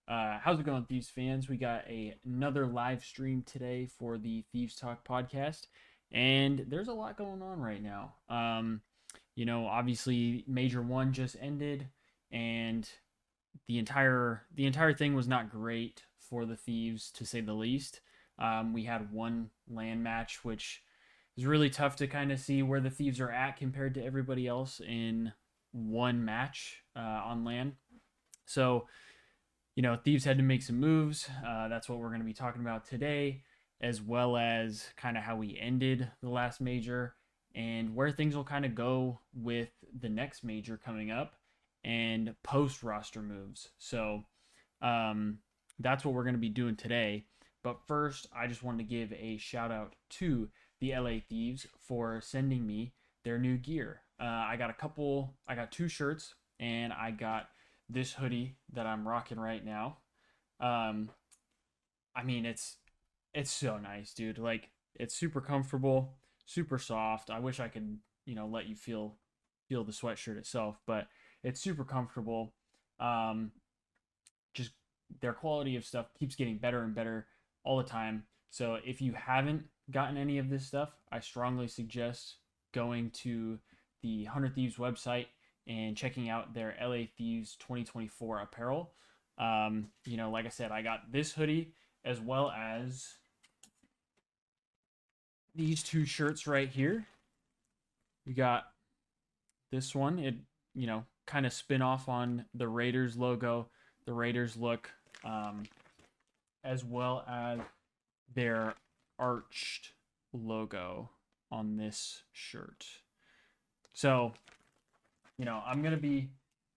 How's it going, Thieves fans? We got another live stream today for the Thieves Talk podcast, and there's a lot going on right now. Obviously, Major One just ended, and the entire thing was not great for the Thieves, to say the least. We had one land match, which is really tough to kind of see where the Thieves are at compared to everybody else in one match on land. So Thieves had to make some moves. That's what we're going to be talking about today, as well as kind of how we ended the last major and where things will kind of go with the next major coming up and post roster moves. So um, that's what we're going to be doing today. But first, I just wanted to give a shout out to the LA Thieves for sending me their new gear. I got two shirts, and I got this hoodie that I'm rocking right now. Um, I mean, it's so nice, dude. Like, it's super comfortable, super soft. I wish I could, let you feel the sweatshirt itself, but it's super comfortable. Um, just their quality of stuff keeps getting better and better all the time. So if you haven't gotten any of this stuff, I strongly suggest going to the 100 Thieves website and checking out their LA Thieves 2024 apparel. Like I said, I got this hoodie as well as these two shirts right here. We got this one. It, kind of spin off on the Raiders logo, the Raiders look, as well as their arched logo on this shirt. So, I'm going to be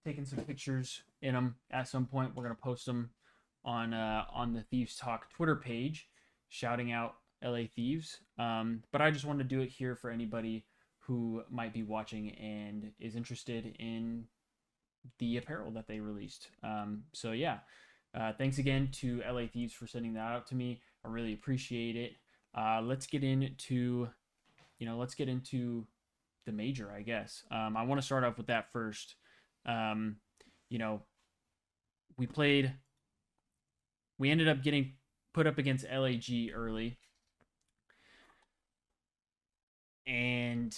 taking some pictures in them at some point. We're going to post them on the Thieves Talk Twitter page, shouting out LA Thieves. But I just wanted to do it here for anybody who might be watching and is interested in the apparel that they released. Thanks again to LA Thieves for sending that out to me. I really appreciate it. Let's get into the major, I guess. I want to start off with that first. Um, you know, we played. We ended up getting put up against LAG early, and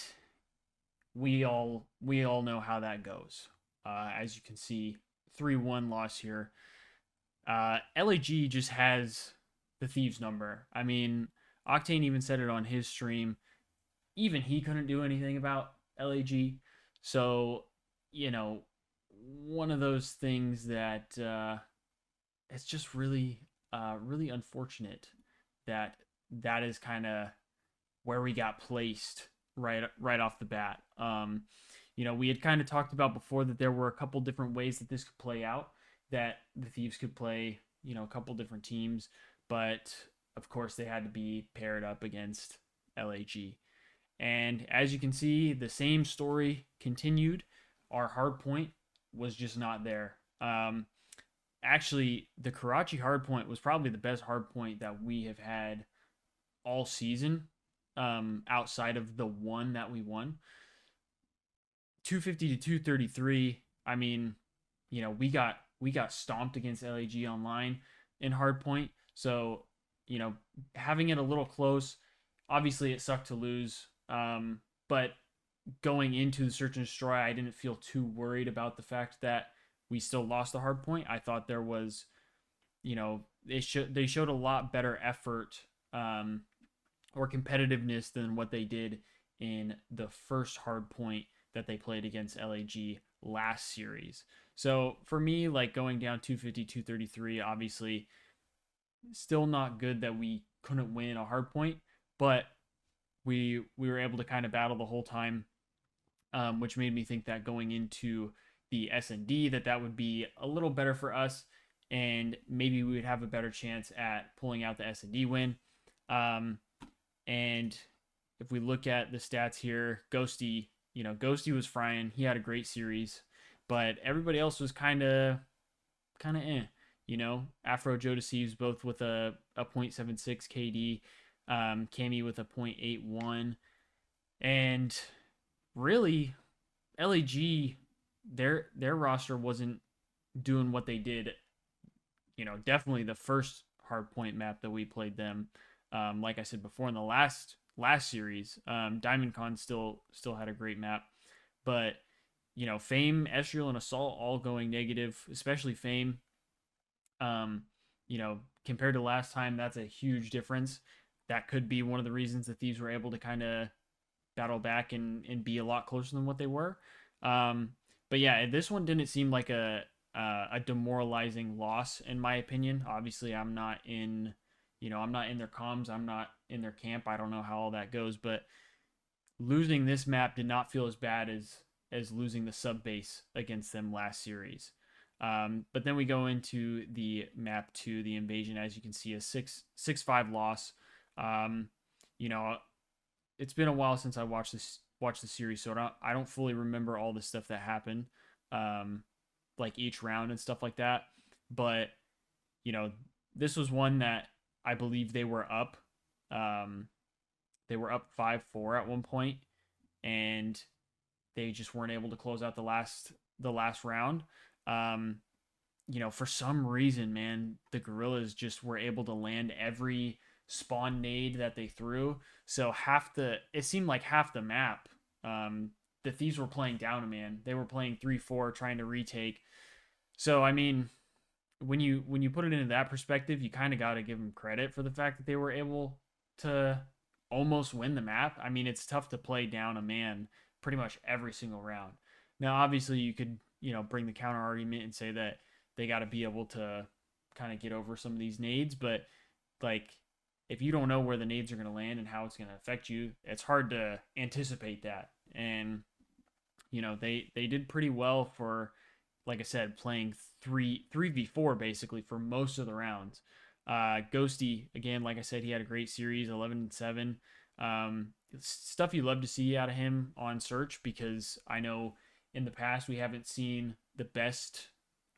we all know how that goes. As you can see, 3-1 loss here. LAG just has the Thieves number. I mean, Octane even said it on his stream. Even he couldn't do anything about LAG. So, you know, one of those things that it's just really unfortunate that that is kind of where we got placed right off the bat. We had kind of talked about before that there were a couple different ways that this could play out, that the Thieves could play, a couple different teams, but of course they had to be paired up against LAG. And as you can see, the same story continued. Our hard point was just not there. Actually, the Karachi hard point was probably the best hard point that we have had all season, outside of the one that we won. 250 to 233. I mean, we got stomped against LAG online in hardpoint. So, having it a little close, obviously it sucked to lose. But going into the search and destroy, I didn't feel too worried about the fact that we still lost the hard point. I thought there was, they showed a lot better effort, or competitiveness than what they did in the first hard point that they played against LAG last series. So for me, like going down 250, 233, obviously still not good that we couldn't win a hard point, but we were able to kind of battle the whole time, which made me think that going into the S&D that would be a little better for us, and maybe we would have a better chance at pulling out the S&D win. And if we look at the stats here, Ghosty was frying. He had a great series, but everybody else was kind of eh. Afro, Jode, Thieves both with a 0.76 KD, Cammy with a 0.81, and really LAG, their roster wasn't doing what they did definitely the first hardpoint map that we played them. Like I said before in the last series, Diamond Con still had a great map, but Fame, Estriel, and Assault all going negative, especially Fame. Um, Compared to last time, that's a huge difference. That could be one of the reasons the Thieves were able to kind of battle back and be a lot closer than what they were. Um, but yeah, this one didn't seem like a demoralizing loss in my opinion. Obviously, I'm not in their comms, I'm not in their camp. I don't know how all that goes, but losing this map did not feel as bad as losing the sub base against them last series. But then we go into the map 2, the invasion. As you can see, a 6-5 loss. Um, you know, it's been a while since I watched the series, so I don't fully remember all the stuff that happened, um, like each round and stuff like that. But you know, this was one that I believe they were up. Um, they were up 5-4 at one point, and they just weren't able to close out the last round. Um, for some reason, man, the Gorillas just were able to land every spawn nade that they threw. So it seemed like half the map, the Thieves were playing down a man. They were playing 3-4, trying to retake. So I mean, when you put it into that perspective, you kind of got to give them credit for the fact that they were able to almost win the map. I mean, it's tough to play down a man pretty much every single round. Now, obviously, you could bring the counter argument and say that they got to be able to kind of get over some of these nades, but like if you don't know where the nades are going to land and how it's going to affect you, it's hard to anticipate that. And they did pretty well for, like I said, playing 3v4 basically for most of the rounds. Ghosty, again, like I said, he had a great series, 11-7. Stuff you love to see out of him on search, because I know in the past we haven't seen the best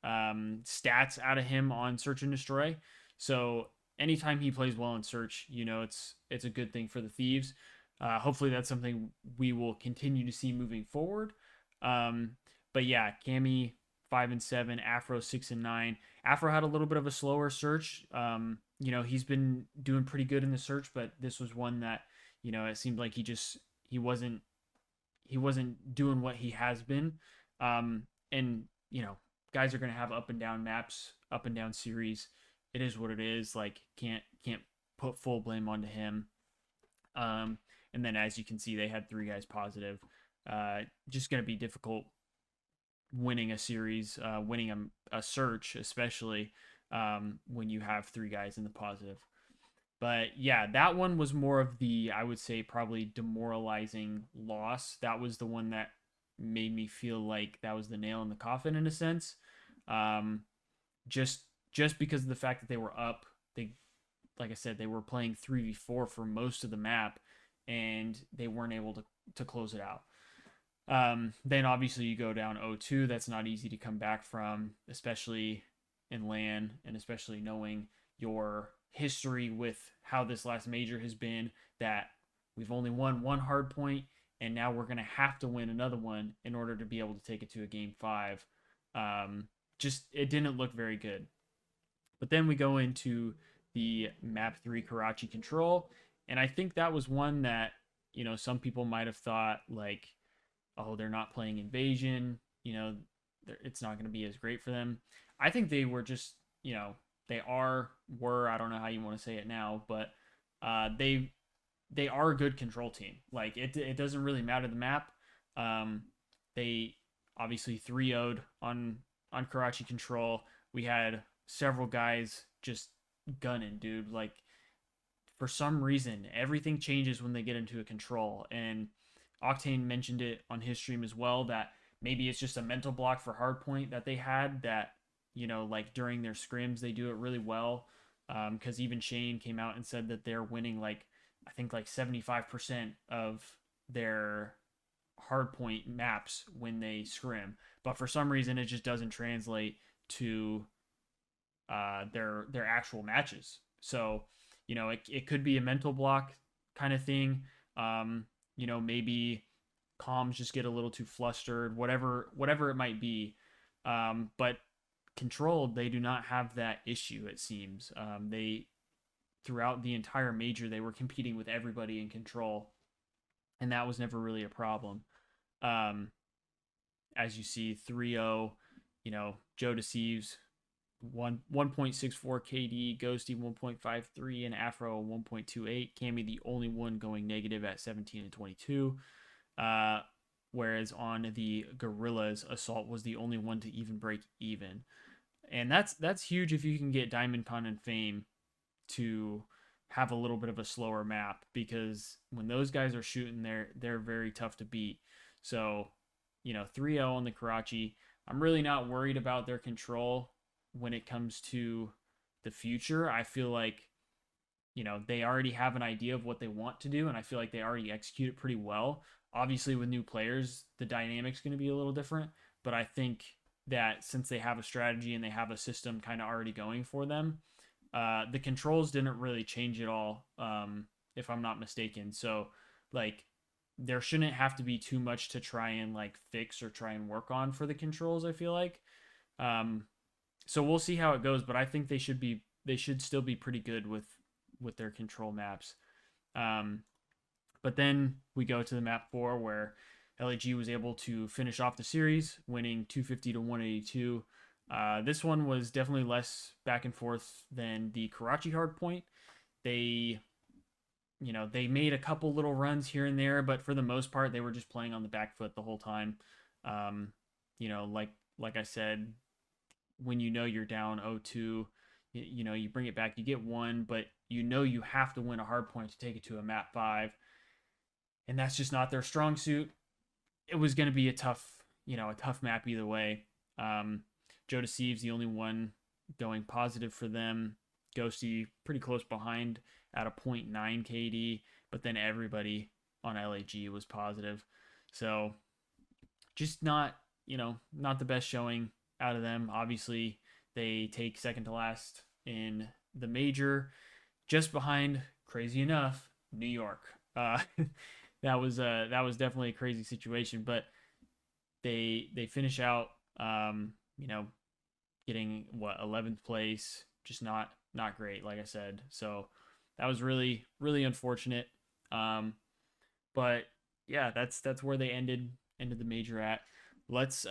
stats out of him on search and destroy. So anytime he plays well in search, it's a good thing for the Thieves. Hopefully that's something we will continue to see moving forward. Um, but yeah, Cammy 5-7, Afro 6-9. Afro had a little bit of a slower search. He's been doing pretty good in the search, but this was one that it seemed like he wasn't doing what he has been. And guys are gonna have up and down maps, up and down series. It is what it is. Like can't put full blame onto him. Um, and then as you can see, they had 3 guys positive. Just gonna be difficult winning a series, winning a search, especially when you have 3 guys in the positive. But yeah, that one was more of the, I would say, probably demoralizing loss. That was the one that made me feel like that was the nail in the coffin in a sense. Um, just just because of the fact that they were up, like I said, they were playing 3v4 for most of the map, and they weren't able to close it out. Then obviously you go down 0-2. That's not easy to come back from, especially in LAN, and especially knowing your history with how this last major has been, that we've only won one hard point, and now we're going to have to win another one in order to be able to take it to a game 5. Just it didn't look very good. But then we go into the map 3 Karachi Control, and I think that was one that some people might have thought like, oh, they're not playing Invasion, it's not going to be as great for them. I think they were just, I don't know how you want to say it now, but they are a good control team. Like it doesn't really matter the map. They obviously 3-0'd on Karachi Control. We had several guys just gunning, dude. Like for some reason, everything changes when they get into a control. And Octane mentioned it on his stream as well, that maybe it's just a mental block for hardpoint that they had, that like during their scrims they do it really well. Because even Shane came out and said that they're winning like, I think like 75% of their hardpoint maps when they scrim, but for some reason it just doesn't translate to their actual matches. So it could be a mental block kind of thing. Maybe comms just get a little too flustered, whatever it might be. But controlled, they do not have that issue, it seems. They throughout the entire major, they were competing with everybody in control, and that was never really a problem. Um, as you see, 3-0, Jode Thieves 1.64 KD, Ghosty 1.53, and Afro 1.28. Cammy the only one going negative at 17 and 22. Whereas on the Gorillas, Assault was the only one to even break even. And that's huge if you can get Diamond Con and Fame to have a little bit of a slower map, because when those guys are shooting, they're very tough to beat. So, 3-0 on the Karachi. I'm really not worried about their control when it comes to the future. I feel like, they already have an idea of what they want to do, and I feel like they already execute it pretty well. Obviously, with new players, the dynamic's going to be a little different, but I think that since they have a strategy and they have a system kind of already going for them, the controls didn't really change at all, if I'm not mistaken. So, like, there shouldn't have to be too much to try and like fix or try and work on for the controls, I feel like. So we'll see how it goes, but I think they should still be pretty good with their control maps. But then we go to the map 4, where LAG was able to finish off the series, winning 250 to 182. This one was definitely less back and forth than the Karachi hardpoint. They made a couple little runs here and there, but for the most part, they were just playing on the back foot the whole time. Like I said, when you're down 0-2, you bring it back, you get one, but you have to win a hard point to take it to a map 5, and that's just not their strong suit. It was going to be a tough map either way. Jode Thieves, the only one going positive for them. Ghosty pretty close behind at a 0.9 KD, but then everybody on LAG was positive. So just not the best showing out of them. Obviously, they take second to last in the major, just behind, crazy enough, New York. That was definitely a crazy situation, but they finish out, getting 11th place, just not great, like I said. So that was really, really unfortunate. But yeah, that's where they ended the major at. Let's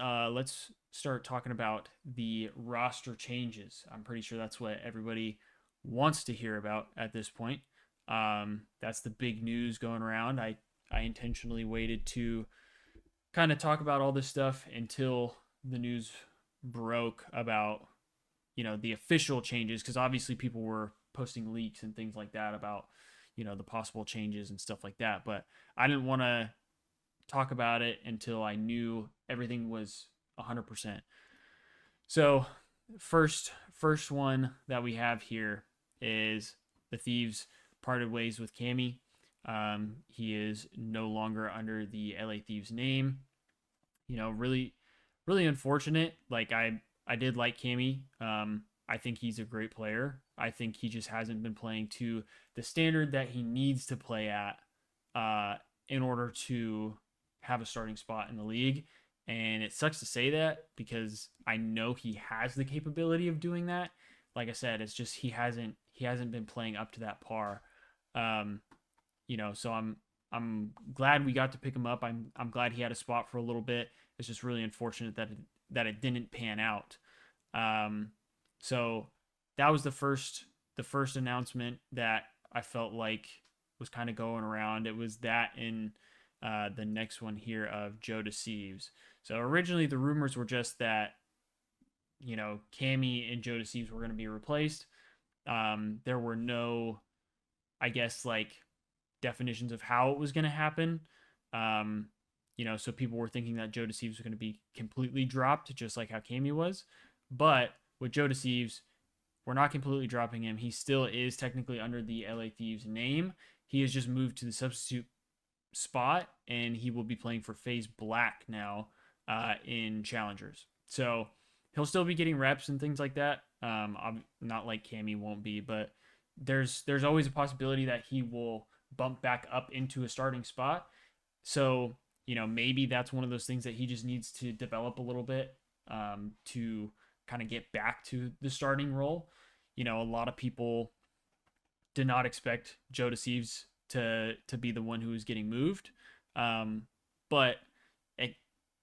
start talking about the roster changes. I'm pretty sure that's what everybody wants to hear about at this point. That's the big news going around. I intentionally waited to kind of talk about all this stuff until the news broke about the official changes, because obviously people were posting leaks and things like that about the possible changes and stuff like that, but I didn't want to talk about it until I knew everything was 100%. So first one that we have here is the Thieves parted ways with Cammy. He is no longer under the LA Thieves name. Really, really unfortunate. Like, I did like Cammy. I think he's a great player. I think he just hasn't been playing to the standard that he needs to play at, in order to have a starting spot in the league. And it sucks to say that, because I know he has the capability of doing that. Like I said, it's just he hasn't been playing up to that par. So I'm glad we got to pick him up. I'm glad he had a spot for a little bit. It's just really unfortunate that it didn't pan out. So that was the first announcement that I felt like was kind of going around. It was that in the next one here of Jode Thieves. So originally the rumors were just that Cammy and Jode Thieves were going to be replaced. There were no, I guess, like, definitions of how it was going to happen. So people were thinking that Jode Thieves was going to be completely dropped, just like how Cammy was. But with Jode Thieves, we're not completely dropping him. He still is technically under the LA Thieves name. He has just moved to the substitute spot, and he will be playing for FaZe Black now, in Challengers. So he'll still be getting reps and things like that. Not like Cammy won't be, but there's always a possibility that he will bump back up into a starting spot. So maybe that's one of those things that he just needs to develop a little bit, to kind of get back to the starting role. You know, a lot of people did not expect Jode to be the one who was getting moved, but it,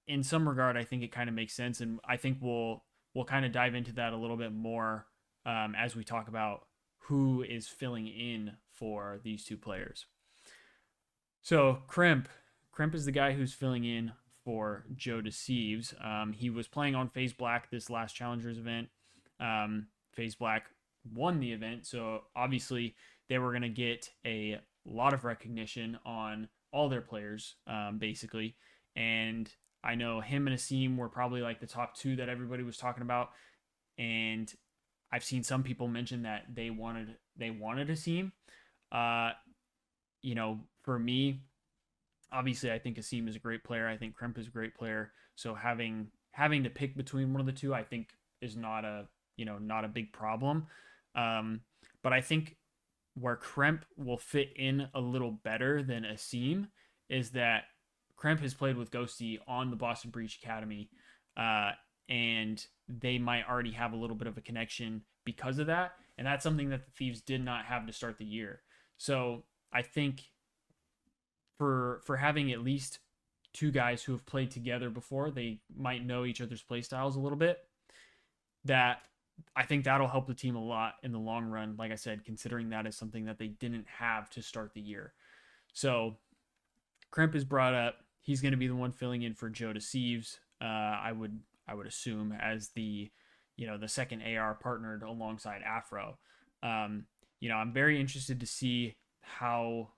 in some regard, I think it kind of makes sense, and I think we'll kind of dive into that a little bit more as we talk about who is filling in for these two players. So Crimp is the guy who's filling in for Joe Deceives. He was playing on FaZe Black this last Challengers event. FaZe Black won the event, so obviously they were going to get a lot of recognition on all their players, basically. And I know him and Asim were probably like the top two that everybody was talking about. And I've seen some people mention that they wanted Asim. Uh, you know, for me, obviously I think Asim is a great player. I think Crimp is a great player. So having to pick between one of the two, I think is not a not a big problem. But I think where Kremp will fit in a little better than Asim is that Kremp has played with Ghosty on the Boston Breach Academy, and they might already have a little bit of a connection because of that. And that's something that the Thieves did not have to start the year. So I think for having at least two guys who have played together before, they might know each other's play styles a little bit. That I think that'll help the team a lot in the long run. Like I said, considering that is something that they didn't have to start the year. So Kremp is brought up. He's going to be the one filling in for Joe Deceives. I would assume as the the second AR partnered alongside Afro. I'm very interested to see how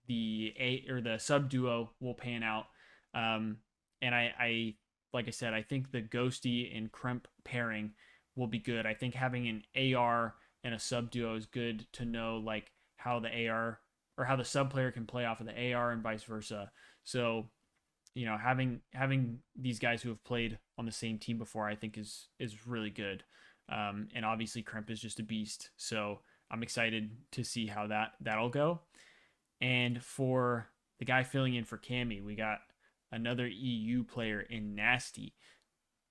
the sub duo will pan out. And I like I said, I think the Ghosty and Kremp pairing will be good. I think having an AR and a sub duo is good to know like how the AR or how the sub player can play off of the AR and vice versa. So, having these guys who have played on the same team before, I think is really good. And obviously Kremp is just a beast. So I'm excited to see how that'll go. And for the guy filling in for Cammy, we got another EU player in Nasty.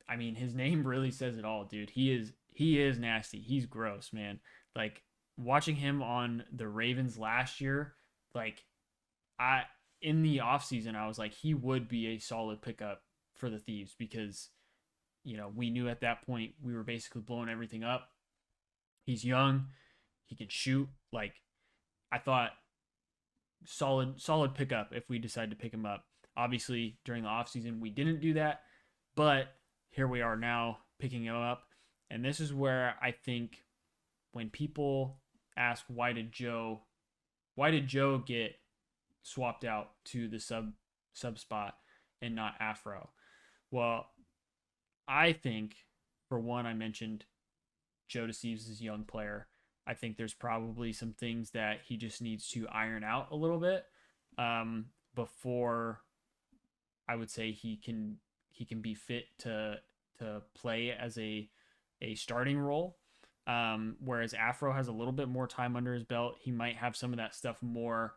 I mean, his name really says it all, dude. He is nasty. He's gross, man. Like watching him on the Ravens last year, like I in the offseason, I was like, he would be a solid pickup for the Thieves because, we knew at that point we were basically blowing everything up. He's young, he can shoot. Like I thought solid pickup if we decide to pick him up. Obviously, during the offseason, we didn't do that, but here we are now picking him up. And this is where I think when people ask why did Joe get swapped out to the sub spot and not Afro? Well, I think for one, I mentioned Joe Deceives is a young player. I think there's probably some things that he just needs to iron out a little bit before I would say he can be fit to play as a starting role. Whereas Afro has a little bit more time under his belt. He might have some of that stuff more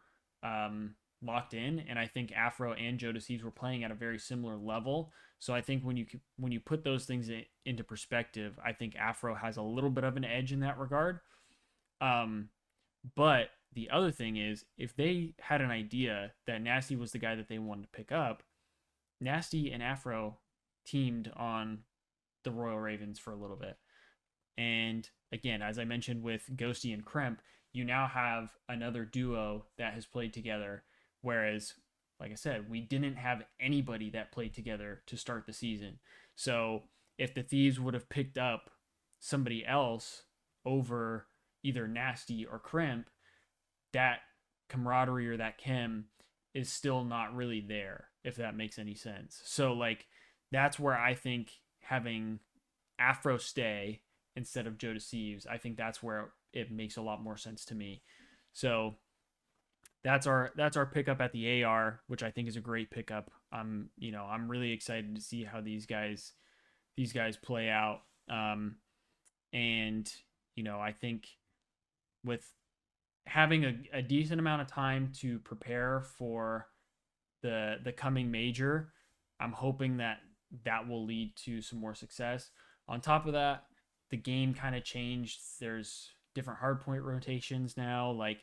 locked in, and I think Afro and Joe Deceives were playing at a very similar level. So I think when you put those things into perspective, I think Afro has a little bit of an edge in that regard. But the other thing is, if they had an idea that Nasty was the guy that they wanted to pick up, Nasty and Afro teamed on the Royal Ravens for a little bit. And again, as I mentioned with Ghosty and Kremp, you now have another duo that has played together. Whereas, like I said, we didn't have anybody that played together to start the season. So if the Thieves would have picked up somebody else over either Nasty or Kremp, that camaraderie or that chem is still not really there, if that makes any sense. So, like, that's where I think having Afro stay instead of Joe Deceives, I think that's where it makes a lot more sense to me. So that's our pickup at the AR, which I think is a great pickup. I'm really excited to see how these guys play out. And I think with having a decent amount of time to prepare for the coming major, I'm hoping that will lead to some more success. On top of that, the game kind of changed. There's different hardpoint rotations now. Like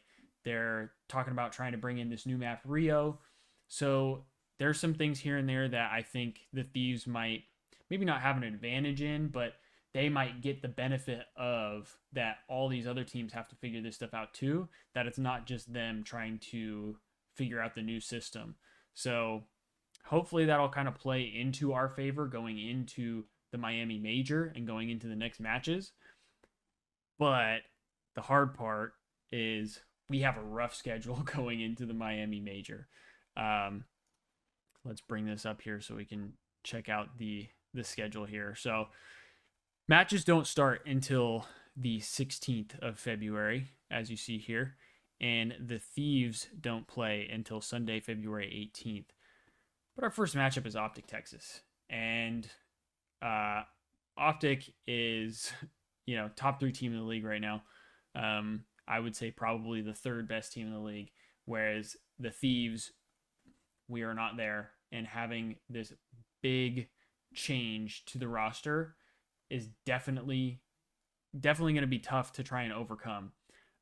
they're talking about trying to bring in this new map Rio. So there's some things here and there that I think the Thieves might maybe not have an advantage in, but they might get the benefit of that all these other teams have to figure this stuff out too, that it's not just them trying to figure out the new system. So hopefully that'll kind of play into our favor going into the Miami Major and going into the next matches. But the hard part is we have a rough schedule going into the Miami Major. Um, let's bring this up here so we can check out the schedule here. So matches don't start until the 16th of February, as you see here, and the Thieves don't play until Sunday, February 18th. But our first matchup is Optic, Texas, and Optic is, top 3 team in the league right now. I would say probably the 3rd best team in the league, whereas the Thieves, we are not there, and having this big change to the roster is definitely going to be tough to try and overcome.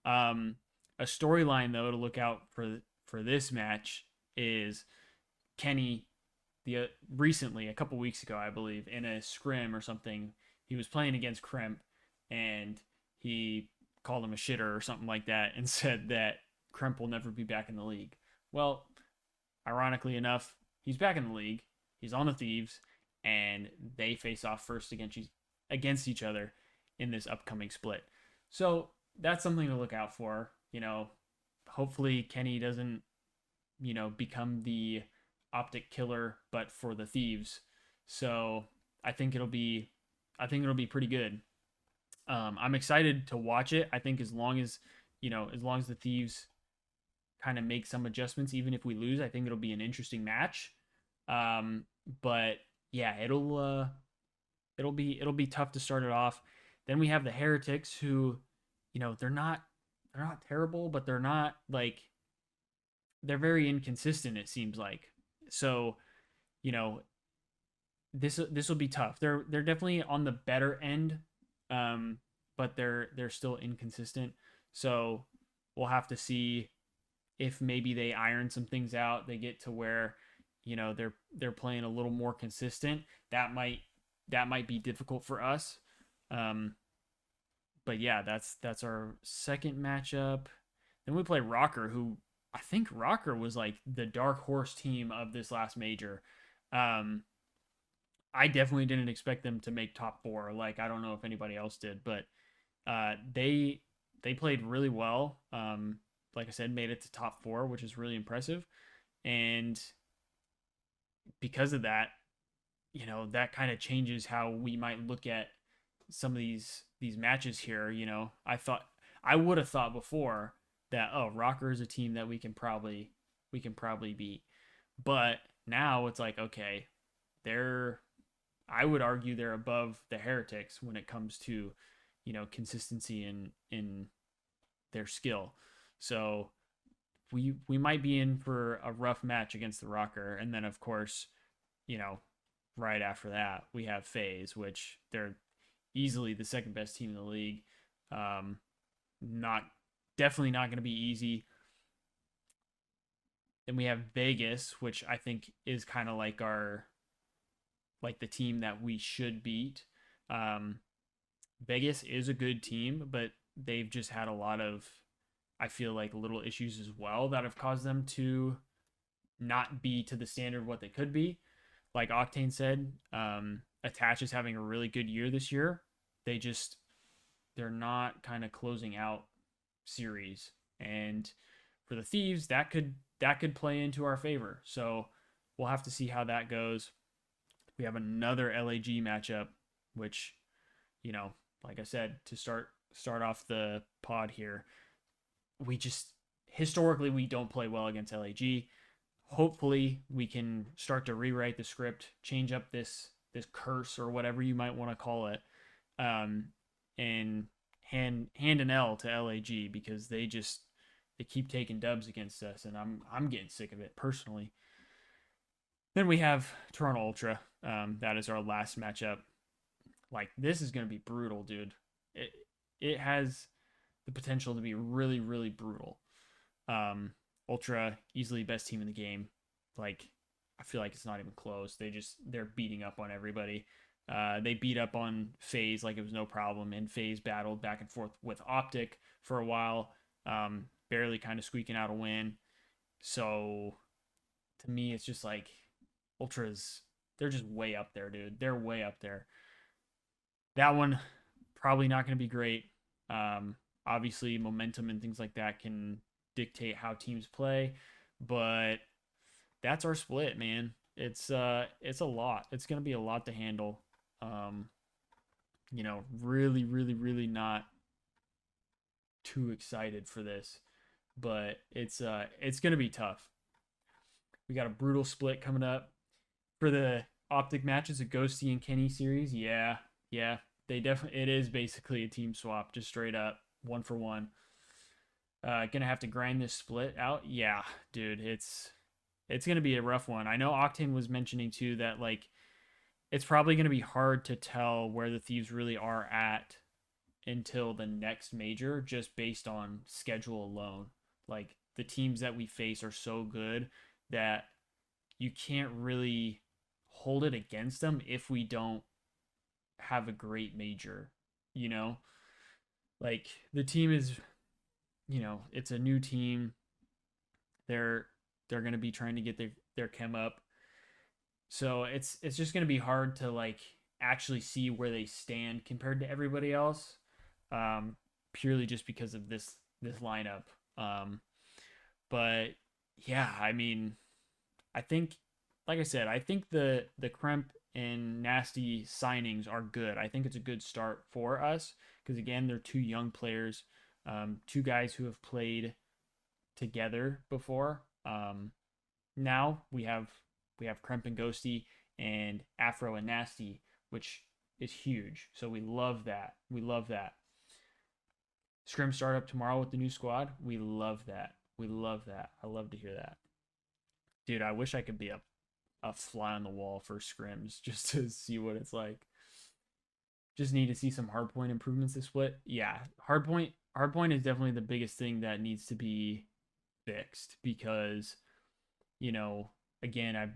A storyline though to look out for this match is Kenny. Recently, a couple weeks ago, I believe, in a scrim or something, he was playing against Kremp, and he called him a shitter or something like that, and said that Kremp will never be back in the league. Well, ironically enough, he's back in the league. He's on the Thieves, and they face off first against each other in this upcoming split. So that's something to look out for. Hopefully Kenny doesn't, become the Optic killer, but for the Thieves. So I think it'll be pretty good. I'm excited to watch it. I think as long as the Thieves kind of make some adjustments, even if we lose, I think it'll be an interesting match. But yeah, it'll be tough to start it off. Then we have the Heretics, who, they're not terrible, but they're not like, they're very inconsistent, it seems like. So, this will be tough. They're definitely on the better end, but they're still inconsistent. So we'll have to see if maybe they iron some things out. They get to where, they're playing a little more consistent. That might be difficult for us. But yeah, that's our second matchup. Then we play Rocker, who I think Rocker was like the dark horse team of this last major. I definitely didn't expect them to make top 4. Like, I don't know if anybody else did, but they played really well. Like I said, made it to top 4, which is really impressive. And because of that, that kind of changes how we might look at some of these matches here. I would have thought before that, oh, Rocker is a team that we can probably beat. But now it's like, okay, I would argue they're above the Heretics when it comes to, consistency in their skill. So we might be in for a rough match against the Rocker. And then of course, right after that, we have FaZe, which they're easily the 2nd best team in the league. Definitely not going to be easy. Then we have Vegas, which I think is kind of like the team that we should beat. Vegas is a good team, but they've just had a lot of, I feel like, little issues as well that have caused them to not be to the standard of what they could be. Like Octane said, Attach is having a really good year this year. They're not kind of closing out series, and for the Thieves, that could play into our favor. So we'll have to see how that goes. We have another LAG matchup, which, like I said, to start off the pod here, historically we don't play well against LAG. Hopefully we can start to rewrite the script, change up this curse or whatever you might want to call it, and hand an L to LAG, because they keep taking dubs against us, and I'm getting sick of it personally. Then we have Toronto Ultra. That is our last matchup. Like this is going to be brutal, dude. It has the potential to be really really brutal. Um, Ultra easily best team in the game. Like I feel like it's not even close. They're beating up on everybody. They beat up on FaZe like it was no problem, and FaZe battled back and forth with Optic for a while, barely kind of squeaking out a win. So to me, it's just like Ultras. They're just way up there, dude. They're way up there. That one probably not going to be great. Um, Obviously, momentum and things like that can dictate how teams play, but that's our split, man. It's a lot. It's going to be a lot to handle. Um, really, really, really not too excited for this, but it's going to be tough. We got a brutal split coming up for the Optic matches, a Ghosty and Kenny series. Yeah, yeah, they definitely. It is basically a team swap, just straight up 1-for-1. Gonna have to grind this split out. Yeah, dude, it's gonna be a rough one. I know Octane was mentioning too that like it's probably gonna be hard to tell where the Thieves really are at until the next major, just based on schedule alone. Like the teams that we face are so good that you can't really hold it against them if we don't have a great major, you know? Like the team is, it's a new team. They're they're going to be trying to get their chem up. So it's just going to be hard to like actually see where they stand compared to everybody else. Purely just because of this lineup. Um but yeah, I mean, I think, like I said, I think the Kremp and Nasty signings are good. I think it's a good start for us because again, they're two young players, two guys who have played together before. Now we have Kremp and Ghosty and Afro and Nasty, which is huge. So we love that. We love that. Scrim startup tomorrow with the new squad. We love that. We love that. I love to hear that. Dude, I wish I could be a fly on the wall for scrims just to see what it's like. Just need to see some hardpoint improvements this split. Yeah, hardpoint is definitely the biggest thing that needs to be fixed because you know again I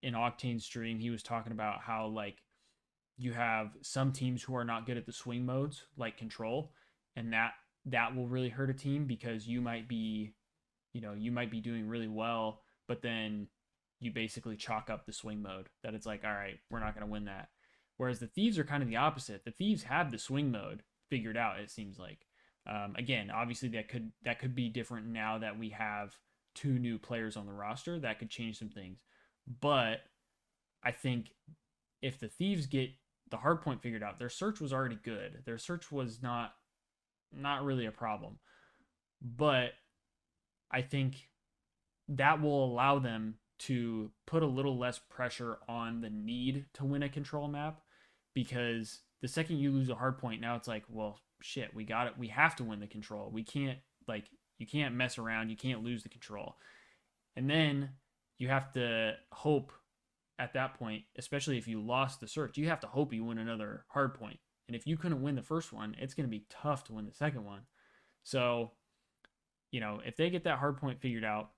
in Octane stream he was talking about how like you have some teams who are not good at the swing modes like control, and that will really hurt a team because you might be doing really well, but then you basically chalk up the swing mode that it's like, all right, we're not going to win that. Whereas the Thieves are kind of the opposite. The Thieves have the swing mode figured out. It seems like. Again, obviously that could be different now that we have two new players on the roster. That could change some things, but I think if the Thieves get the hard point figured out, their search was already good. Their search was not really a problem, but I think that will allow them to put a little less pressure on the need to win a control map because the second you lose a hard point, now it's like, well, shit, we got it. We have to win the control. We can't, like, you can't mess around. You can't lose the control. And then you have to hope at that point, especially if you lost the search, you have to hope you win another hard point. And if you couldn't win the first one, it's going to be tough to win the second one. So, if they get that hard point figured out,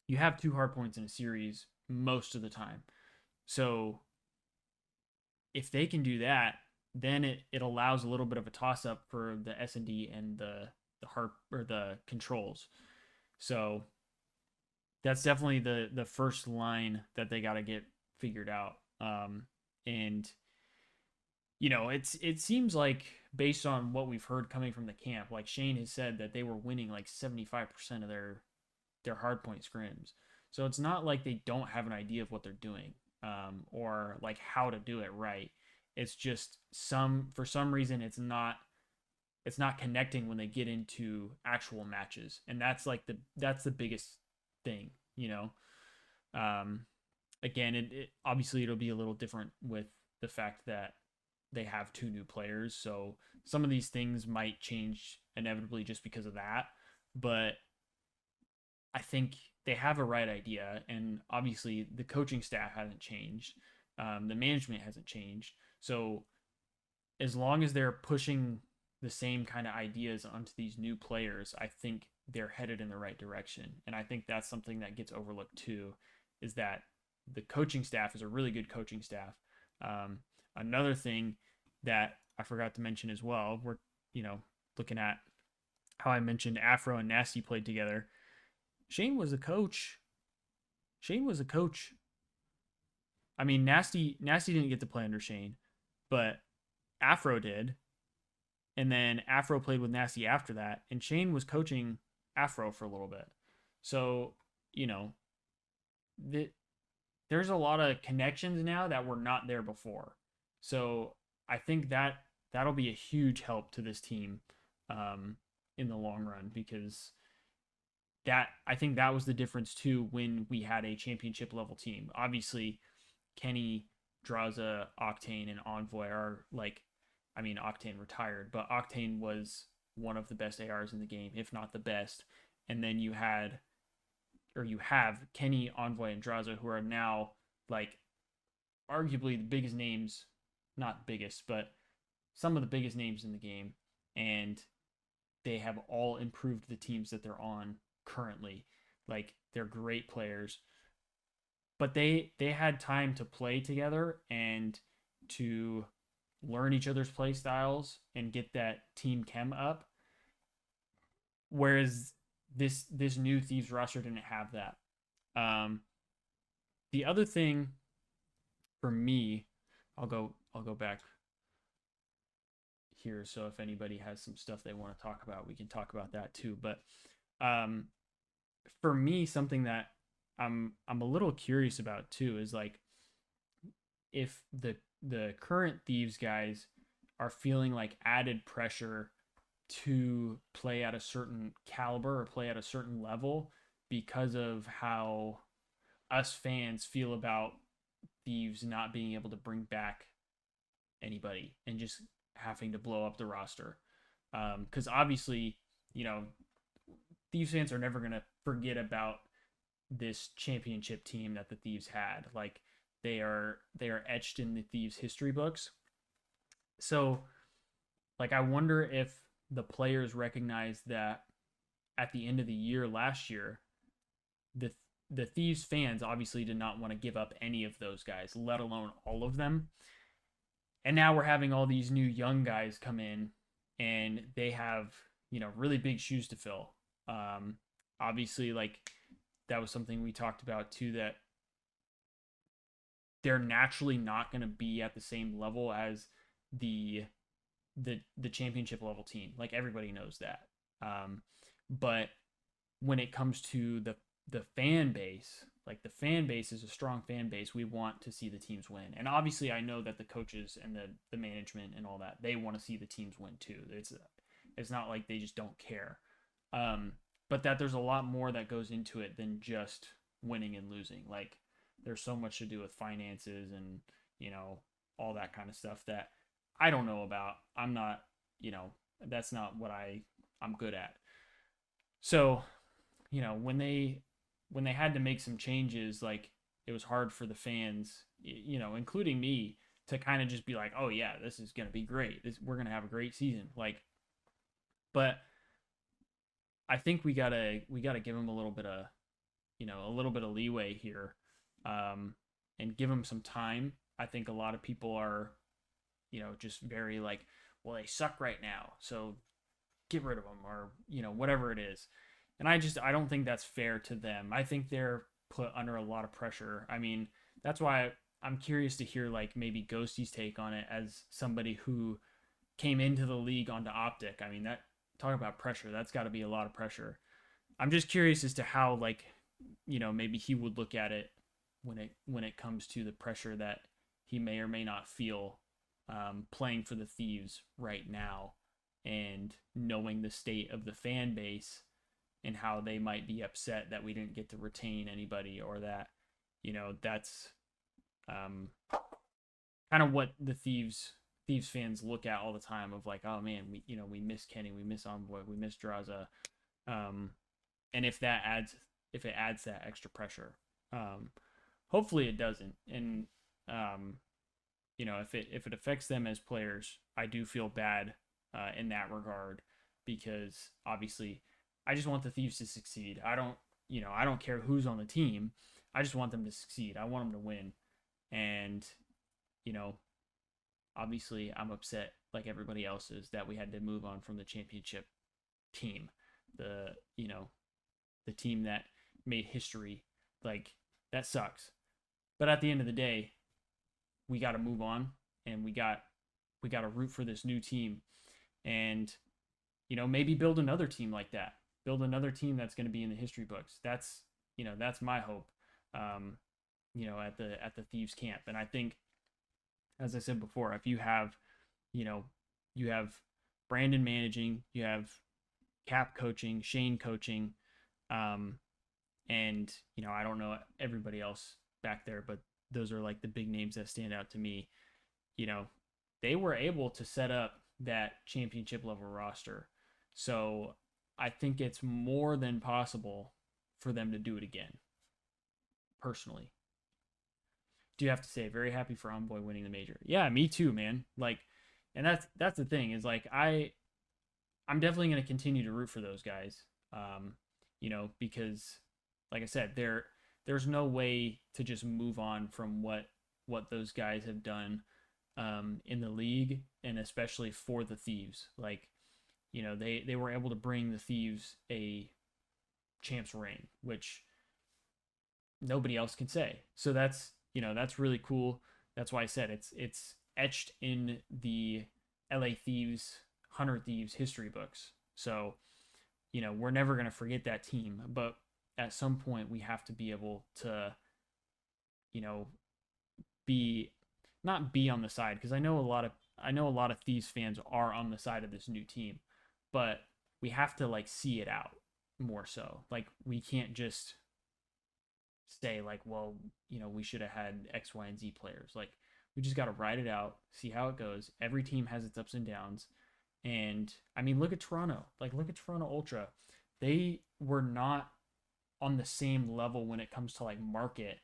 you have two hard points in a series most of the time. So if they can do that, then it allows a little bit of a toss up for the S&D and the hard or the controls. So that's definitely the first line that they got to get figured out. And it seems like based on what we've heard coming from the camp, like Shane has said that they were winning like 75% of their hardpoint scrims. So it's not like they don't have an idea of what they're doing, or like how to do it right. It's just for some reason it's not connecting when they get into actual matches, and that's the biggest thing, you know. Um, Again, it obviously it'll be a little different with the fact that they have two new players, so some of these things might change inevitably just because of that. But I think they have a right idea, and obviously the coaching staff hasn't changed, the management hasn't changed. So as long as they're pushing the same kind of ideas onto these new players, I think they're headed in the right direction. And I think that's something that gets overlooked too, is that the coaching staff is a really good coaching staff. Um, Another thing that I forgot to mention as well, we're, looking at how I mentioned Afro and Nasty played together. Shane was a coach. Shane was a coach. I mean, Nasty didn't get to play under Shane, but Afro did, and then Afro played with Nasty after that, and Shane was coaching Afro for a little bit. So, you know, the, there's a lot of connections now that were not there before. So I think that'll be a huge help to this team in the long run, because that I think that was the difference too when we had a championship level team. Obviously, Kenny, Draza, Octane, and Envoy are like, I mean, Octane retired, but Octane was one of the best ARs in the game, if not the best. And then you have Kenny, Envoy, and Draza, who are now like arguably the biggest names, not biggest, but some of the biggest names in the game. And they have all improved the teams that they're on currently. Like, they're great players, but they had time to play together and to learn each other's play styles and get that team chem up. Whereas this new Thieves roster didn't have that. Um, the other thing for me, I'll go back here. So if anybody has some stuff they want to talk about, we can talk about that too. But um, for me, something that I'm a little curious about too is like, if the current Thieves guys are feeling like added pressure to play at a certain caliber or play at a certain level because of how us fans feel about Thieves not being able to bring back anybody and just having to blow up the roster. Because obviously, you know, Thieves fans are never going to forget about this championship team that the Thieves had. Like, they are etched in the Thieves history books. So, like, I wonder if the players recognize that at the end of the year last year, the the Thieves fans obviously did not want to give up any of those guys, let alone all of them. And now we're having all these new young guys come in, and they have, really big shoes to fill. Um, Obviously, like, that was something we talked about too, that they're naturally not going to be at the same level as the the championship level team. Like, everybody knows that. But when it comes to the fan base, like, the fan base is a strong fan base. We want to see the teams win, and obviously, I know that the coaches and the management and all that, they want to see the teams win too. It's not like they just don't care. But that there's a lot more that goes into it than just winning and losing. Like, there's so much to do with finances and, all that kind of stuff that I don't know about. I'm not, that's not what I'm good at. So, when they had to make some changes, like, it was hard for the fans, including me, to kind of just be like, "Oh yeah, this is going to be great. We're going to have a great season." Like, but I think we got to give them a little bit of leeway here, and give them some time. I think a lot of people are, just very like, well, they suck right now, so get rid of them, or whatever it is. And I don't think that's fair to them. I think they're put under a lot of pressure. I mean, that's why I'm curious to hear, like, maybe Ghosty's take on it as somebody who came into the league onto Optic. I mean, that talk about pressure. That's got to be a lot of pressure. I'm just curious as to how, like, maybe he would look at it when it comes to the pressure that he may or may not feel, playing for the Thieves right now, and knowing the state of the fan base and how they might be upset that we didn't get to retain anybody, or that, that's um, kind of what the Thieves fans look at all the time, of like, oh man, we miss Kenny, we miss Envoy, we miss Draza. um, and if it adds that extra pressure, hopefully it doesn't. And if it affects them as players, I do feel bad in that regard because obviously I just want the Thieves to succeed. I don't care who's on the team. I just want them to succeed. I want them to win. And you know, obviously I'm upset like everybody else is that we had to move on from the championship team. The you know the team that made history. Like that sucks. But at the end of the day, we got to move on and we got to root for this new team and maybe build another team like that. Build another team that's going to be in the history books. That's my hope. Um, at the Thieves camp. And I think as I said before, if you know, you have Brandon managing, you have Cap coaching, Shane coaching, um, and I don't know everybody else back there, but those are like the big names that stand out to me. You know, they were able to set up that championship level roster, so I think it's more than possible for them to do it again. Personally, do you have to say very happy for Envoy winning the major? Yeah, me too, man. Like, and that's the thing is like I'm definitely going to continue to root for those guys. Because like I said, there's no way to just move on from what those guys have done in the league and especially for the Thieves. Like, they were able to bring the Thieves a champs ring, which nobody else can say. So that's really cool. That's why I said it's etched in the LA Thieves, Hunter Thieves history books. So, we're never going to forget that team, but at some point we have to be able to, you know, be not be on the side because I know a lot of Thieves fans are on the side of this new team, but we have to like see it out more so. Like we can't just say like, well, we should have had X, Y, and Z players. Like we just got to ride it out, see how it goes. Every team has its ups and downs. And I mean, look at Toronto. Like look at Toronto Ultra. They were not on the same level when it comes to like market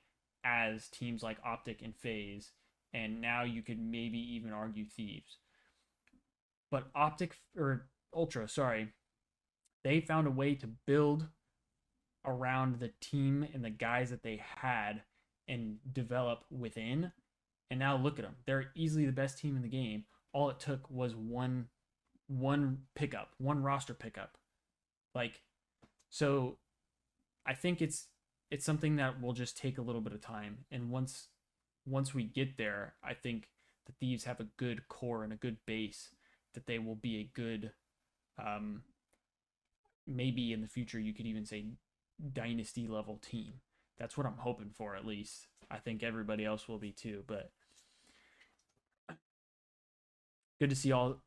as teams like Optic and FaZe, and now you could maybe even argue Thieves. But Optic or Ultra, sorry, they found a way to build around the team and the guys that they had and develop within. And now look at them. They're easily the best team in the game. All it took was one pickup, one roster pickup. Like so I think it's something that will just take a little bit of time. And once we get there, I think the Thieves have a good core and a good base that they will be a good um maybe in the future you could even say dynasty level team. That's what I'm hoping for at least. I think everybody else will be too, but good to see all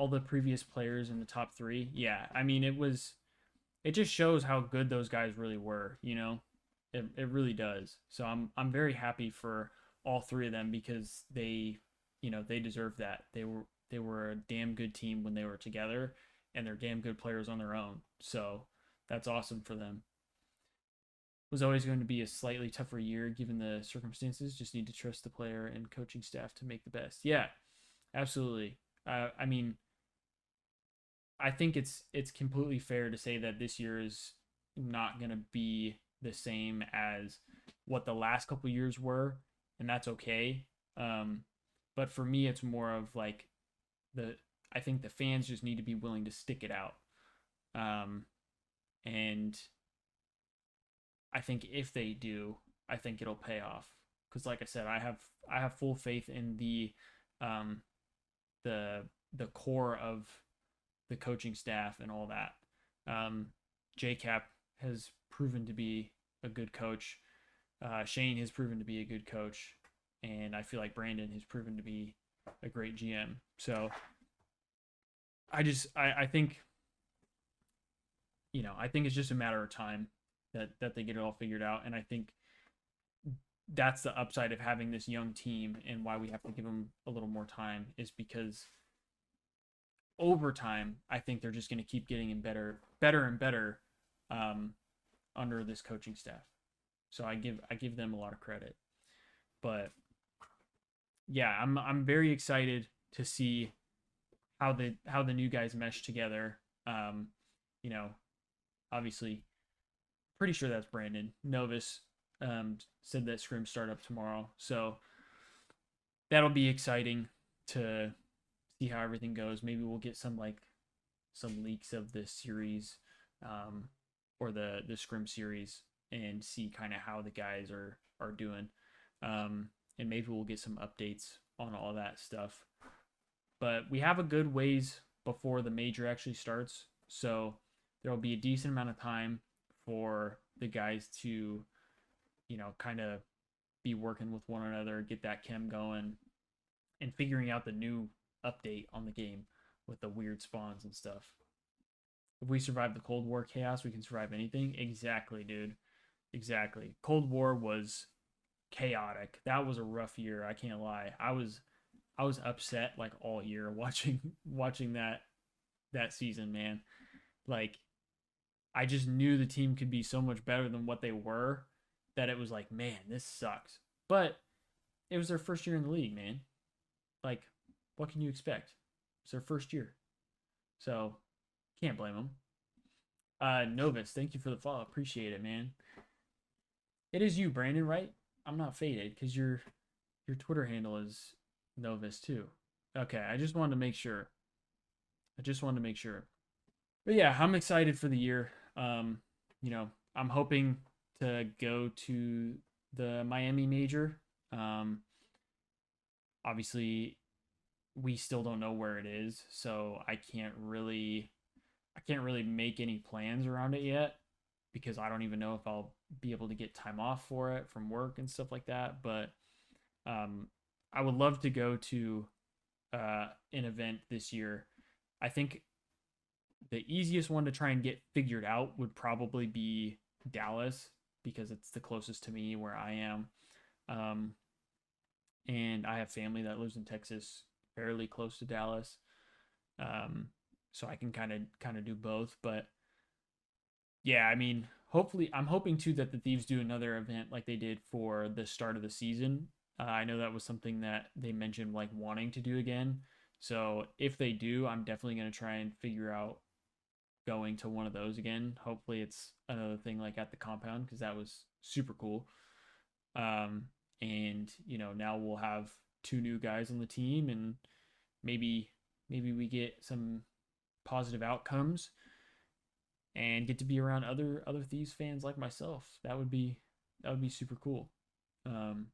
the previous players in the top 3. Yeah, I mean it just shows how good those guys really were. It really does. So I'm very happy for all 3 of them because they deserve that. They were a damn good team when they were together and they're damn good players on their own. So that's awesome for them. Was always going to be a slightly tougher year given the circumstances. Just need to trust the player and coaching staff to make the best. Yeah, absolutely. I mean, I think it's completely fair to say that this year is not going to be the same as what the last couple years were, and that's okay. Um, but for me, it's more of like the I think the fans just need to be willing to stick it out. Um, and I think if they do, I think it'll pay off. Because like I said, I have full faith in um, the the core of the coaching staff and all that. Um, JCap has proven to be a good coach. Shane has proven to be a good coach, and I feel like Brandon has proven to be a great GM. So I think I think it's just a matter of time that they get it all figured out, and I think that's the upside of having this young team and why we have to give them a little more time is because over time, I think they're just going to keep getting in better and better um, under this coaching staff. So I give them a lot of credit. But yeah, I'm very excited to see how the new guys mesh together. Um, you know, obviously, pretty sure that's Brandon Novus. Said that scrim start up tomorrow, so that'll be exciting to see how everything goes. Maybe we'll get some leaks of the series, um, or the scrim series, and see kind of how the guys are doing. And maybe we'll get some updates on all that stuff. But we have a good ways before the major actually starts, so there will be a decent amount of time for the guys to, kind of be working with one another, get that chem going, and figuring out the new update on the game with the weird spawns and stuff. If we survive the Cold War chaos, we can survive anything. Exactly, dude. Exactly. Cold War was chaotic. That was a rough year. I can't lie. I was upset like all year watching that season, man. Like I just knew the team could be so much better than what they were that it was like, man, this sucks. But it was their first year in the league, man. Like, what can you expect? It's their first year. So, can't blame them. Novus, thank you for the follow. Appreciate it, man. It is you, Brandon, right? I'm not faded because your Twitter handle is Novus too. Okay, I just wanted to make sure. I just wanted to make sure. But yeah, I'm excited for the year. I'm hoping to go to the Miami major. Um, Obviously, we still don't know where it is, so I can't really make any plans around it yet because I don't even know if I'll be able to get time off for it from work and stuff like that. But um, I would love to go to an event this year. I think the easiest one to try and get figured out would probably be Dallas because it's the closest to me where I am. Um, and I have family that lives in Texas, fairly close to Dallas. Um, so I can kind of do both. But yeah, I mean, hopefully, I'm hoping too that the Thieves do another event like they did for the start of the season. I know that was something that they mentioned like wanting to do again. So if they do, I'm definitely going to try and figure out going to one of those again. Hopefully, it's another thing like at the compound because that was super cool. Um, and now we'll have two new guys on the team, and maybe maybe we get some positive outcomes and get to be around other Thieves fans like myself. That would be super cool. Um,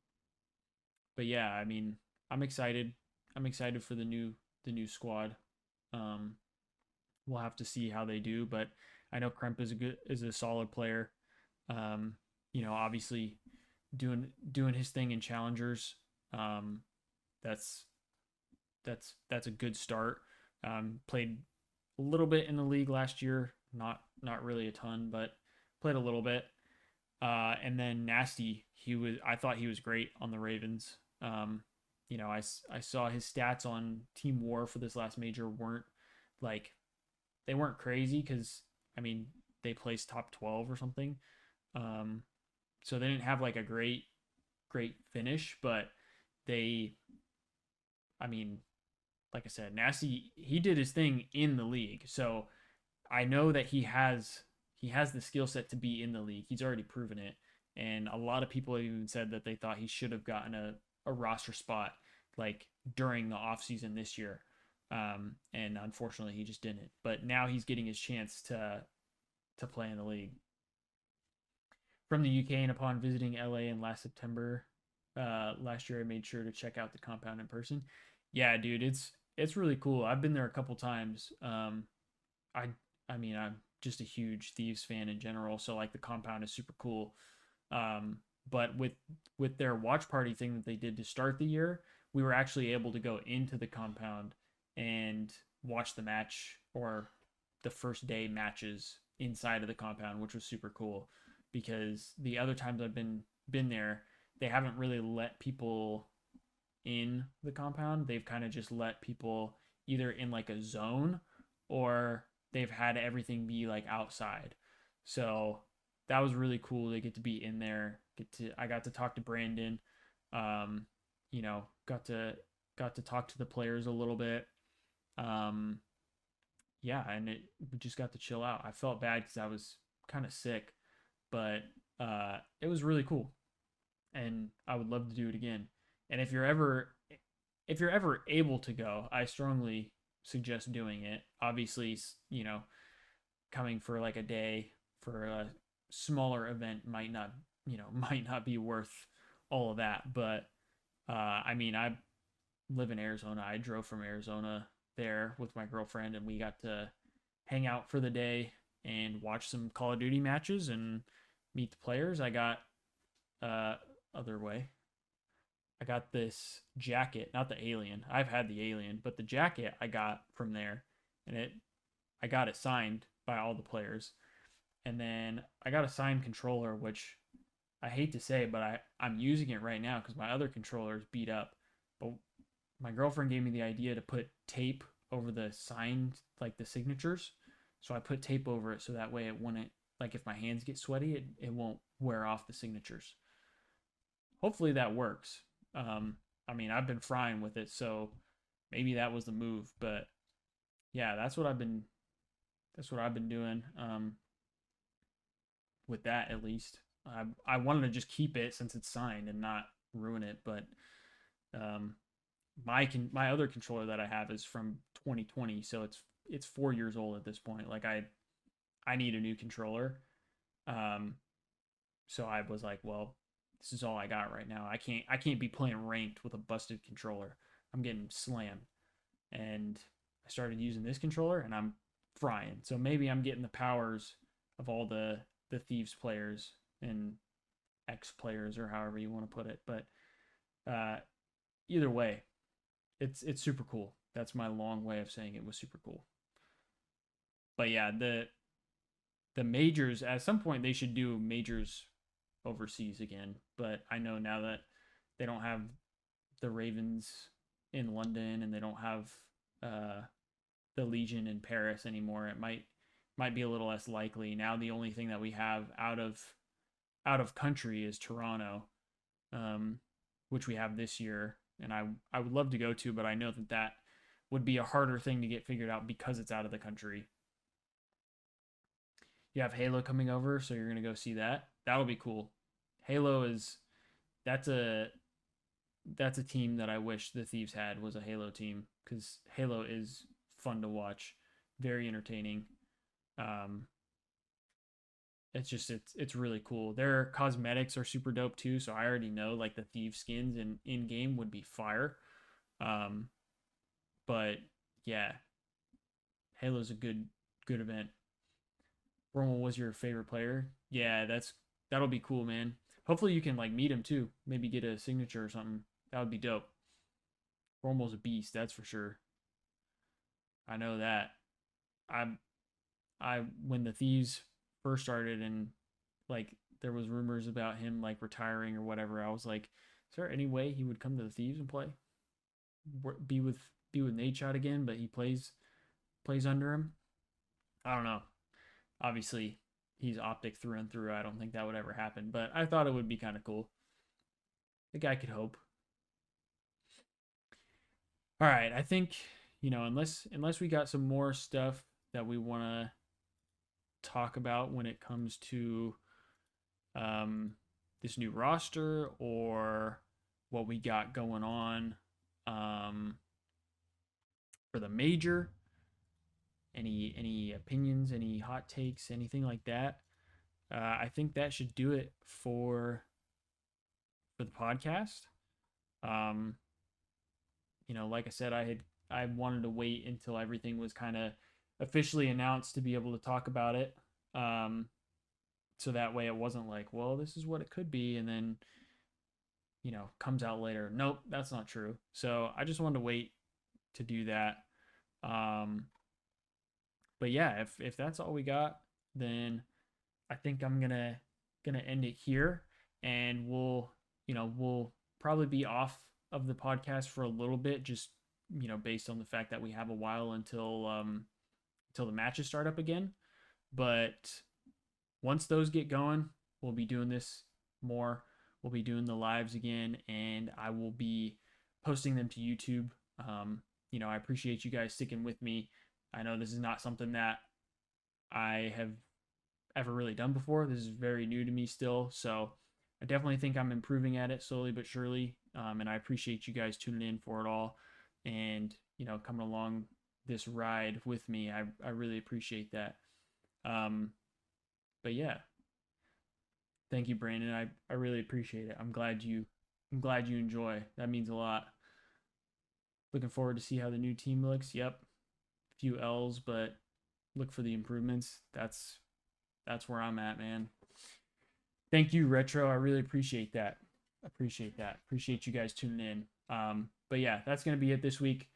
but yeah, I mean, I'm excited. I'm excited for the new squad. Um, we'll have to see how they do, but I know Kremp is a solid player. Um, Obviously doing his thing in challengers. Um, that's that's a good start. Played a little bit in the league last year, not really a ton, but played a little bit. And then Nasty, I thought he was great on the Ravens. I saw his stats on Team War for this last major weren't like they weren't crazy because I mean they placed top 12 or something. Um, so they didn't have like a great finish, but they, I mean, like I said, Nasty he did his thing in the league. So I know that he has the skill set to be in the league. He's already proven it. And a lot of people have even said that they thought he should have gotten a roster spot like during the offseason this year. And unfortunately he just didn't. But now he's getting his chance to play in the league. From the UK, and upon visiting LA in last September last year, I made sure to check out the compound in person. Yeah, dude, it's really cool. I've been there a couple times. I I mean, I'm just a huge Thieves fan in general, so like the compound is super cool. Um, but with their watch party thing that they did to start the year, we were actually able to go into the compound and watch the match or the first day matches inside of the compound, which was super cool because the other times I've been there, they haven't really let people in the compound. They've kind of just let people either in like a zone or they've had everything be like outside. So that was really cool to get to be in there. I got to talk to Brandon. Um, got to talk to the players a little bit. Um, yeah, and we just got to chill out. I felt bad because I was kind of sick, but it was really cool, and I would love to do it again. And if you're ever able to go, I strongly suggest doing it. Obviously, coming for like a day for a smaller event might not might not be worth all of that. But I mean, I live in Arizona. I drove from Arizona there with my girlfriend, and we got to hang out for the day and watch some Call of Duty matches and meet the players. I got uh other way. I got this jacket, not the alien. I've had the alien, but the jacket I got from there, and I got it signed by all the players. And then I got a signed controller, which I hate to say, but I'm using it right now because my other controller is beat up. But my girlfriend gave me the idea to put tape over the signed, like the signatures. So I put tape over it so that way it wouldn't, like if my hands get sweaty, it won't wear off the signatures. Hopefully that works. I mean, I've been frying with it, so maybe that was the move. But yeah, that's what I've been doing. With that at least. I wanted to just keep it since it's signed and not ruin it, but um, my other controller that I have is from 2020, so it's 4 years old at this point. Like I need a new controller, um, so I was like, well, this is all I got right now. I can't be playing ranked with a busted controller. I'm getting slammed, and I started using this controller, and I'm frying. So maybe I'm getting the powers of all the Thieves players and X players or however you want to put it. But uh, either way, it's super cool. That's my long way of saying it was super cool. But yeah, the majors at some point they should do majors overseas again. But I know now that they don't have the Ravens in London and they don't have uh, the Legion in Paris anymore. It might be a little less likely. Now the only thing that we have out of country is Toronto, um, which we have this year, and I would love to go to, but I know that would be a harder thing to get figured out because it's out of the country. You have Halo coming over, so you're gonna go see that. That'll be cool. Halo is that's a that's a team that I wish the Thieves had was a Halo team because Halo is fun to watch, very entertaining. Um, it's really cool. Their cosmetics are super dope too, so I already know like the Thief skins in game would be fire. Um, but yeah, Halo's a good event. Romo was your favorite player? Yeah, that'll be cool, man. Hopefully you can like meet him too. Maybe get a signature or something. That would be dope. Romo's a beast, that's for sure. I know that. I I when the Thieves first started and like there was rumors about him like retiring or whatever, I was like, is there any way he would come to the Thieves and play? Be with be with Nate Shot again, but he plays under him. I don't know. Obviously, he's optic through and through. I don't think that would ever happen, but I thought it would be kind of cool. The guy could hope. All right, I think unless we got some more stuff that we want to talk about when it comes to um, this new roster or what we got going on um, for the major. Any opinions, any hot takes, anything like that? I think that should do it for the podcast. Um, like I said, I wanted to wait until everything was kind of officially announced to be able to talk about it. Um, so that way it wasn't like, well, this is what it could be, and then comes out later. Nope, that's not true. So I just wanted to wait to do that. Um, but yeah, if that's all we got, then I think I'm gonna end it here, and we'll probably be off of the podcast for a little bit, just based on the fact that we have a while until the matches start up again. But once those get going, we'll be doing this more. We'll be doing the lives again, and I will be posting them to YouTube. I appreciate you guys sticking with me. I know this is not something that I have ever really done before. This is very new to me still, so I definitely think I'm improving at it slowly but surely. And I appreciate you guys tuning in for it all, and coming along this ride with me. I really appreciate that. Um, but yeah, thank you, Brandon. I really appreciate it. I'm glad you enjoy. That means a lot. Looking forward to see how the new team looks. Yep, a few L's, but look for the improvements. That's where I'm at, man. Thank you, Retro. I really appreciate that. Appreciate that. Appreciate you guys tuning in. But yeah, that's gonna be it this week.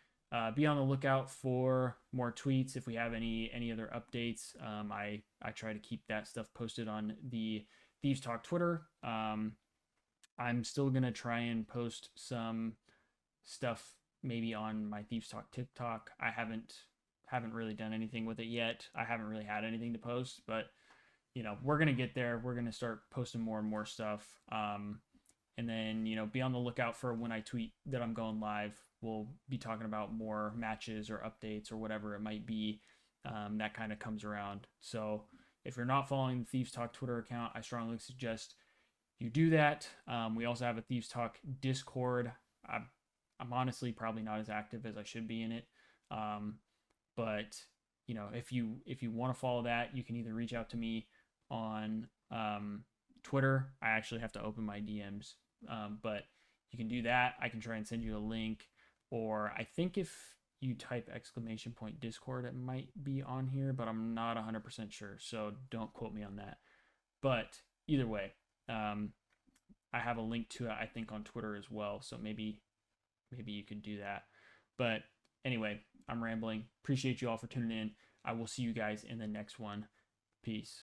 Be on the lookout for more tweets if we have any other updates. I try to keep that stuff posted on the Thieves Talk Twitter. I'm still gonna try and post some stuff maybe on my Thieves Talk TikTok. I haven't really done anything with it yet. I haven't really had anything to post, but we're gonna get there. We're gonna start posting more and more stuff. And then be on the lookout for when I tweet that I'm going live. We'll be talking about more matches or updates or whatever it might be. That kind of comes around. So if you're not following the Thieves Talk Twitter account, I strongly suggest you do that. We also have a Thieves Talk Discord. I'm honestly probably not as active as I should be in it. But if you want to follow that, you can either reach out to me on Twitter. I actually have to open my DMs, but you can do that. I can try and send you a link, or I think if you type !Discord, it might be on here, but I'm not 100% sure, so don't quote me on that. But either way, I have a link to it, I think, on Twitter as well, so maybe you could do that. But anyway, I'm rambling. Appreciate you all for tuning in. I will see you guys in the next one. Peace.